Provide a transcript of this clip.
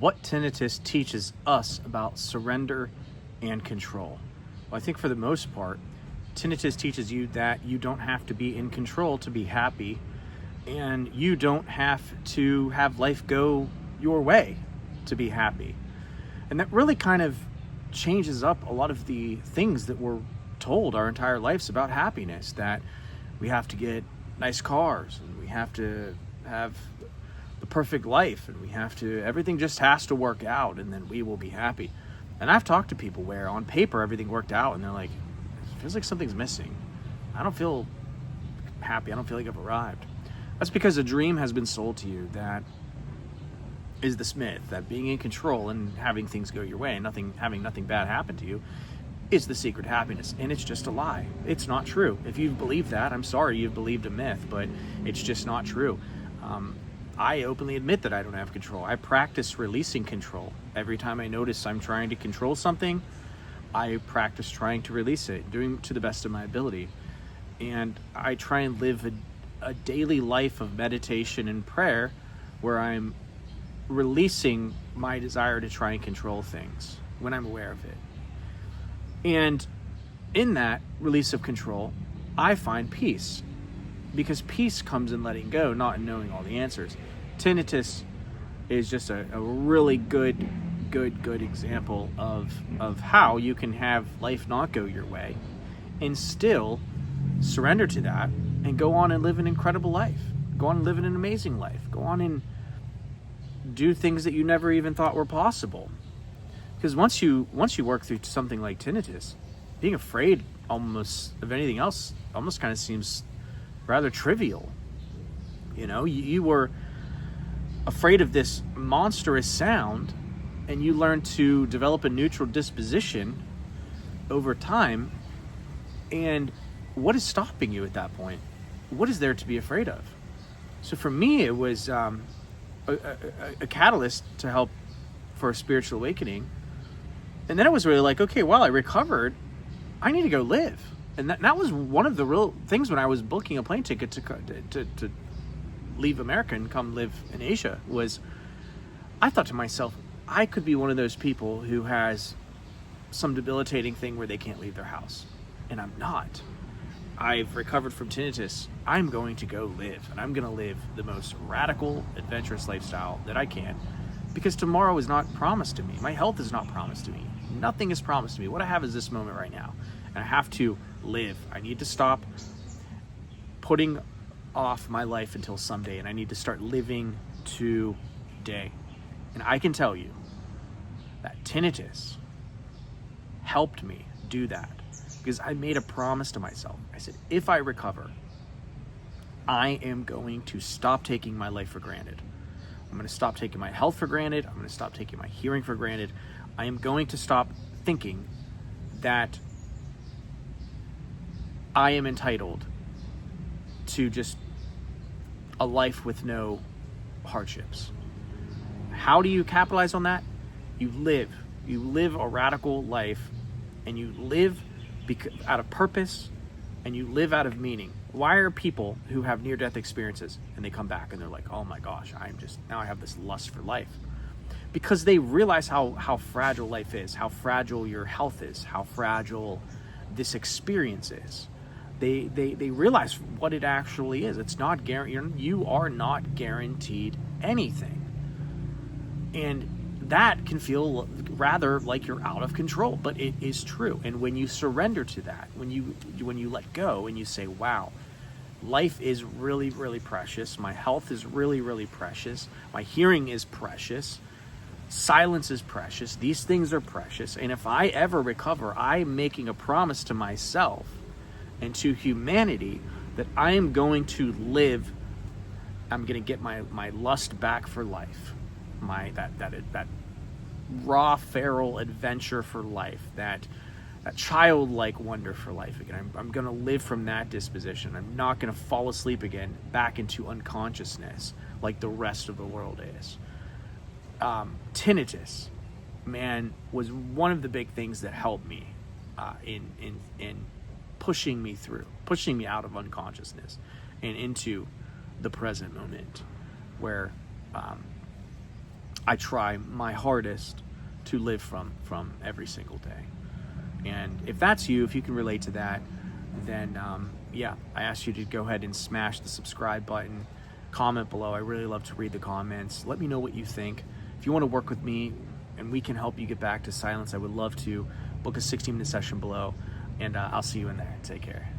what tinnitus teaches us about surrender and control. Well, I think for the most part, tinnitus teaches you that you don't have to be in control to be happy, and you don't have to have life go your way to be happy. And that really kind of changes up a lot of the things that we're told our entire lives about happiness, that we have to get nice cars, and we have to have the perfect life, and everything just has to work out, and then we will be happy. And I've talked to people where on paper everything worked out, and they're like, it feels like something's missing. I don't feel happy. I don't feel like I've arrived. That's because a dream has been sold to you that is this myth that being in control and having things go your way and having nothing bad happen to you is the secret happiness. And it's just a lie. It's not true. If you've believed that, I'm sorry, you've believed a myth, but it's just not true. I openly admit that I don't have control. I practice releasing control. Every time I notice I'm trying to control something, I practice trying to release it, doing to the best of my ability. And I try and live a daily life of meditation and prayer where I'm releasing my desire to try and control things when I'm aware of it. And in that release of control, I find peace. Because peace comes in letting go, not in knowing all the answers. Tinnitus is just a really good example of how you can have life not go your way and still surrender to that and go on and live an incredible life. Go on and live an amazing life. Go on and do things that you never even thought were possible. Because once you work through something like tinnitus, being afraid almost of anything else almost kind of seems rather trivial. You know, you were afraid of this monstrous sound, and you learn to develop a neutral disposition over time. And what is stopping you at that point? What is there to be afraid of? So for me, it was a catalyst to help for a spiritual awakening. And then it was really like, okay, well, I recovered. I need to go live. And that was one of the real things when I was booking a plane ticket to leave America and come live in Asia, was I thought to myself, I could be one of those people who has some debilitating thing where they can't leave their house. And I'm not. I've recovered from tinnitus. I'm going to go live, and I'm going to live the most radical, adventurous lifestyle that I can, because tomorrow is not promised to me. My health is not promised to me. Nothing is promised to me. What I have is this moment right now, and I have to live. I need to stop putting off my life until someday, and I need to start living today. And I can tell you that tinnitus helped me do that, because I made a promise to myself. I said, if I recover, I am going to stop taking my life for granted. I'm going to stop taking my health for granted. I'm going to stop taking my hearing for granted. I am going to stop thinking that I am entitled to just a life with no hardships. How do you capitalize on that? You live a radical life, and you live out of purpose, and you live out of meaning. Why are people who have near-death experiences and they come back and they're like, oh my gosh, now I have this lust for life? Because they realize how fragile life is, how fragile your health is, how fragile this experience is. They realize what it actually is. It's not guaranteed. You are not guaranteed anything. And that can feel rather like you're out of control, but it is true. And when you surrender to that, when you let go and you say, wow, life is really, really precious. My health is really, really precious. My hearing is precious. Silence is precious. These things are precious. And if I ever recover, I'm making a promise to myself and to humanity that I am going to live. I'm going to get my lust back for life. That raw, feral adventure for life, that childlike wonder for life again. I'm going to live from that disposition. I'm not going to fall asleep again back into unconsciousness like the rest of the world is. Tinnitus, man, was one of the big things that helped me in pushing me through, pushing me out of unconsciousness and into the present moment, where I try my hardest to live from every single day. And if that's you, if you can relate to that, then yeah, I ask you to go ahead and smash the subscribe button, comment below. I really love to read the comments. Let me know what you think. If you want to work with me and we can help you get back to silence, I would love to. Book a 16-minute session below, and I'll see you in there. Take care.